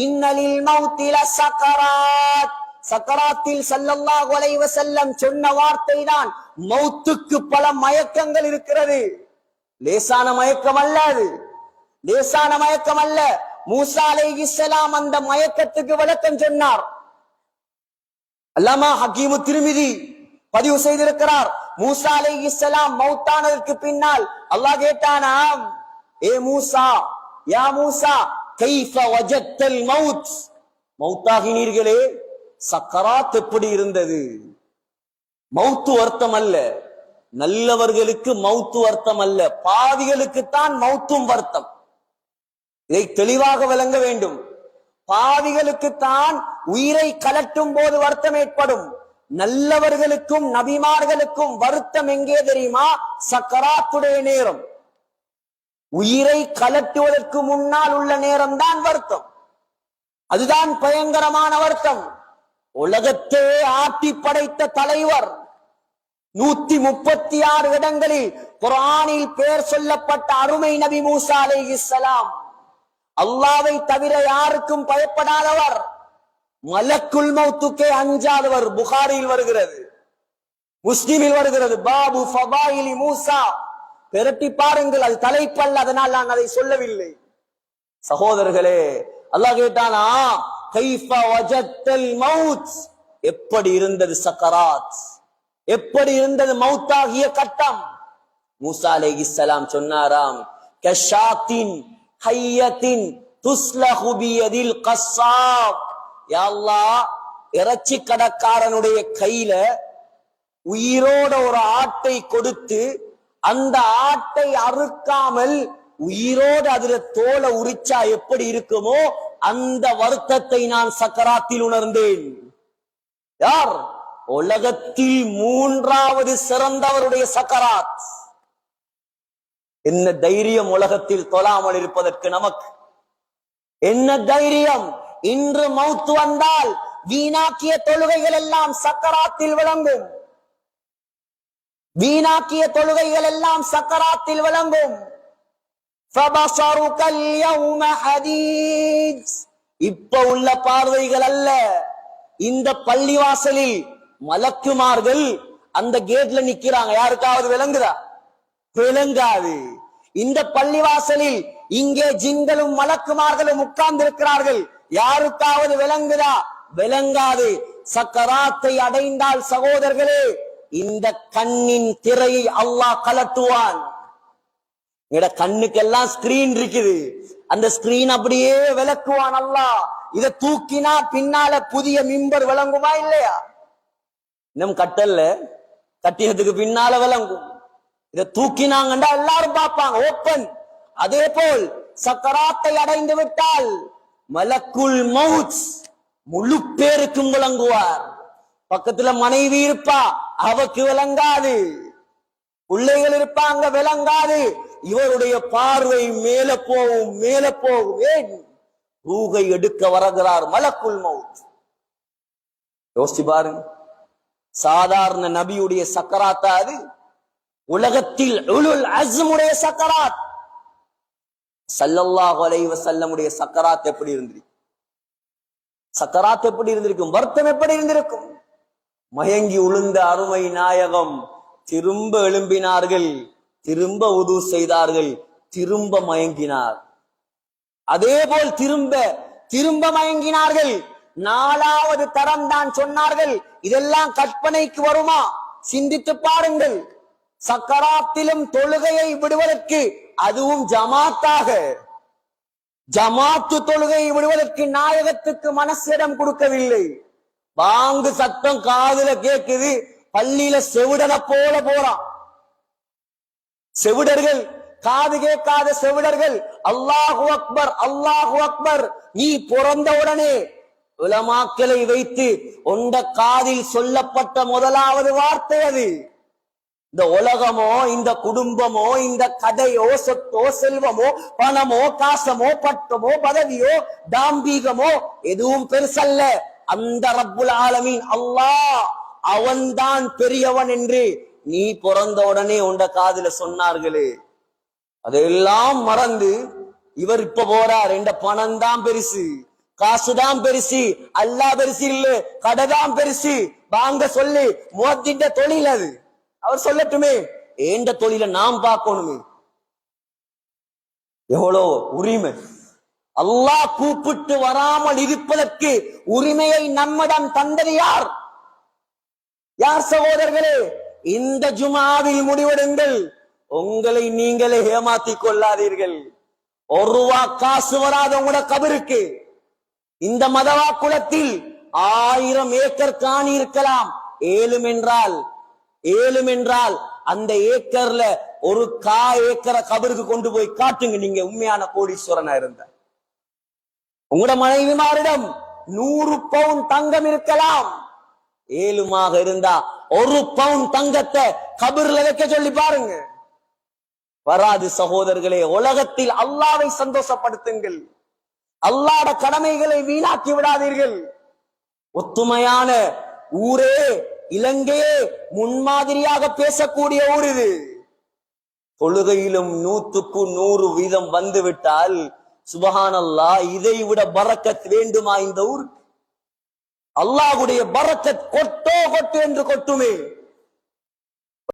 இன்னலில் மௌத்தி லஸக்கராத். சக்கராத்தில் ஸல்லல்லாஹு அலைஹி வஸல்லம் சொன்ன வார்த்தை தான், மௌத்துக்கு பல மயக்கங்கள் இருக்கிறது. லேசான மயக்கம் அல்ல அது, லேசான மயக்கம் அல்ல. மூசா அலைஹிஸ்ஸலாம் அந்த மயக்கத்துக்கு விளக்கம் சொன்னார். அல்லாமா ஹக்கீமு திர்மிதி பதிவு செய்திருக்கிறார். மூசா அலைஹிஸ்ஸலாம் மௌத்தானதற்கு பின்னால் அல்லாஹ் கேட்டானாம், ஏ மூசா, யா மூசா, கைஃப வஜத்தல் மௌத், மௌத்தாகினீர்களே, சக்கராத் எப்படி இருந்தது? மௌத்து அர்த்தம் அல்ல, நல்லவர்களுக்கு மௌத்து அர்த்தம் அல்ல, பாவிகளுக்குத்தான் மௌத்தும் வர்த்தம். இதை தெளிவாக விளங்க வேண்டும். பாவிகளுக்குத்தான் உயிரை கலட்டும் போது வருத்தம் ஏற்படும். நல்லவர்களுக்கும் நபிமார்களுக்கும் வருத்தம் எங்கே தெரியுமா? சக்கராத்துடைய நேரம், உயிரை கலட்டுவதற்கு முன்னால் உள்ள நேரம் தான் வருத்தம். அதுதான் பயங்கரமான வருத்தம். உலகத்தே ஆட்டி படைத்த தலைவர், 136 இடங்களில் குர்ஆனில் பெயர் சொல்லப்பட்ட அருமை நபி மூசா அலைஹிஸ்ஸலாம், அல்லாஹ்வை தவிர யாருக்கும் பயப்படாதவர், மலக்குல் மௌத்துக்கே அஞ்சாதவர். புகாரியில் வருகிறது, முஸ்லிமில் வருகிறது. பாபு ஃபதாயிலி மூசா, பெரட்டி பாருங்கள், அது தலைப்பல்ல, அதனால் நான் அதை சொல்லவில்லை. சகோதரர்களே, அல்லாஹ் கேட்டானா, கைஃப வஜத்தல் மௌத், எப்படி இருந்தது சக்கராத், எப்படி இருந்தது மௌத்தாகிய கட்டம்? மூசா அலைஹிஸ்ஸலாம் சொன்னாராம், கஷாத்தின் ஹய்யத்தின் துஸ்லஹு பியதில் கஸ்ஸாப். யா அல்லாஹ், இறைச்சி கடக்காரனுடைய கையில உயிரோட ஒரு ஆட்டை கொடுத்து அந்த ஆட்டை அறுக்காமல் உயிரோடு அதுல தோலை உரிச்சா எப்படி இருக்குமோ அந்த வருத்தத்தை நான் சக்கராத்தில் உணர்ந்தேன். யார்? உலகத்தில் 3வது சிறந்தவருடைய சக்கராத். என்ன தைரியம் உலகத்தில் தொழாமல் இருப்பதற்கு நமக்கு? என்ன தைரியம்? இன்று மௌத்து வந்தால் வீணாக்கிய தொழுகைகள் எல்லாம் சக்கராத்தில் விளங்கும், வீணாக்கிய தொழுகைகள் எல்லாம் சக்கராத்தில் விளங்கும். இப்ப உள்ள பார்வைகள் அல்ல. இந்த பள்ளிவாசலில் மலக்குமார்கள் அந்த கேட்ல நிக்கிறாங்க, யாருக்காவது விளங்குதா? விளங்காது. இந்த பள்ளிவாசலில் இங்கே ஜின்களும் மலக்குமார்களும் உட்கார்ந்து இருக்கிறார்கள், யாருக்காவது விளங்குதா? விளங்காது. சக்கராத்தை அடைந்தால் சகோதரர்களே, இந்த கண்ணின் திரையை அல்லாஹ் கலட்டுவான். கண்ணுக்கெல்லாம் ஸ்கிரீன் இருக்குது, அந்த ஸ்கிரீன் அப்படியே விளக்குவான் அல்லாஹ். இதை தூக்கினா பின்னால புதிய மிம்பர் விளங்குமா இல்லையா? இன்னும் கட்டல்ல, கட்டினதுக்கு பின்னால விளங்கும். இதை தூக்கினாங்கண்டா எல்லாரும் பார்ப்பாங்க, ஓப்பன். அதே போல் சக்கராத்தை அடைந்து விட்டால் மலக்குல் மௌத் முழு பேருக்கும் விளங்குவார். பக்கத்துல மனைவி இருப்பா, அவக்கு விளங்காது. பிள்ளைகள் இருப்பாங்க, விளங்காது. இவருடைய பார்வை மேல போகும், மேல போகும். ஏன்? ரூகை எடுக்க வருகிறார் மலக்குல் மௌத். யோசிச்சு பாருங்க, சாதாரண நபியுடைய சக்கராத்தா அது? உலகத்தில் உலுல் அஸ்முடைய சக்கராத். ஸல்லல்லாஹு அலைஹி வஸல்லமுடைய சக்கராத் எப்படி இருந்திருக்கும்? சக்கராத் எப்படி இருந்திருக்கும்? வருத்தம் எப்படி இருந்திருக்கும்? மயங்கி உளுந்த அருமை நாயகம் திரும்ப எழும்பினார்கள், திரும்ப உது செய்தார்கள், திரும்ப மயங்கினார். அதே போல் திரும்ப திரும்ப மயங்கினார்கள். 4வது தரம் தான் சொன்னார்கள். இதெல்லாம் கற்பனைக்கு வருமா? சிந்தித்து பாருங்கள். சக்கராத்திலும் தொழுகையை விடுவதற்கு, அதுவும் ஜமாத்தாக, ஜமாத்து தொழுகையை விடுவதற்கு நாயகத்துக்கு மனசிடம் கொடுக்கவில்லை. பாங்கு சத்தம் காதுல கேக்குது, பள்ளியில செவிடன போல போறான். செவிடர்கள், காது கேட்காத செவிடர்கள், அல்லாஹு அக்பர் அல்லாஹு அக்பர். நீ பிறந்த உடனே உலமாக்களை வைத்து உண்ட காதில் சொல்லப்பட்ட முதலாவது வார்த்தை அது. இந்த உலகமோ, இந்த குடும்பமோ, இந்த கதையோ, சொத்தோ, செல்வமோ, பணமோ, காசமோ, பட்டமோ, பதவியோ, தாம்பீகமோ எதுவும் பெருசல்ல. அந்த ரப்புல் ஆலமீன் அல்லாஹ், அவன்தான் பெரியவன் என்று நீ பிறந்த உடனே உண்ட காதுல சொன்னார்களே, அதெல்லாம் மறந்து இவர் இப்ப போறார். இந்த பணம் தான் பெருசு, காசுதான் பெருசு, அல்லாஹ் பெருசு இல்ல, கடைதான் பெருசு வாங்க சொல்லி முஅத்தின் தொழில் அது. அவர் சொல்லட்டுமே, ஏண்ட தொழில நாம் பார்க்கணுமே. எவ்வளோ உரிமை! அல்லாஹ் கூப்பிட்டு வராமல் இருப்பதற்கு உரிமையை நம்மிடம் தந்தது யார்? யார் சகோதரர்களே? இந்த ஜுமாவில் முடிவெடுங்கள். உங்களை நீங்களே ஏமாத்திக் கொள்ளாதீர்கள். ஒரு ரூபா காசு வராத உங்களோட கபருக்கு இந்த மதவா குளத்தில் 1000 ஏக்கர் காணி இருக்கலாம். ஏழும் என்றால் அந்த ஏக்கர்ல ஒரு ஏக்கரை கபருக்கு கொண்டு போய் காட்டுங்க. நீங்க உண்மையான கோடீஸ்வரனா இருந்த உங்களோட மனைவிமாரிடம் 100 பவுன் தங்கம் இருக்கலாம். 7மாக இருந்தா 1 பவுன் தங்கத்தை கபர்ல வைக்க சொல்லி பாருங்க. வராது சகோதரர்களே. உலகத்தில் அல்லாஹ்வை சந்தோஷப்படுத்துங்கள். அல்லாஹ்வுடைய கடமைகளை வீணாக்கி விடாதீர்கள். ஒத்துமையான ஊரே இலங்கையே முன்மாதிரியாக பேசக்கூடிய ஊர் இது. தொழுகையிலும் 100க்கு 100% வந்துவிட்டால் சுபஹானல்லாஹ், இதை விட பரக்கத் வேண்டுமா இந்த ஊருக்கு? அல்லாஹ்வுடைய பரக்கத் கொட்டோ கொட்டு என்று கொட்டுமே.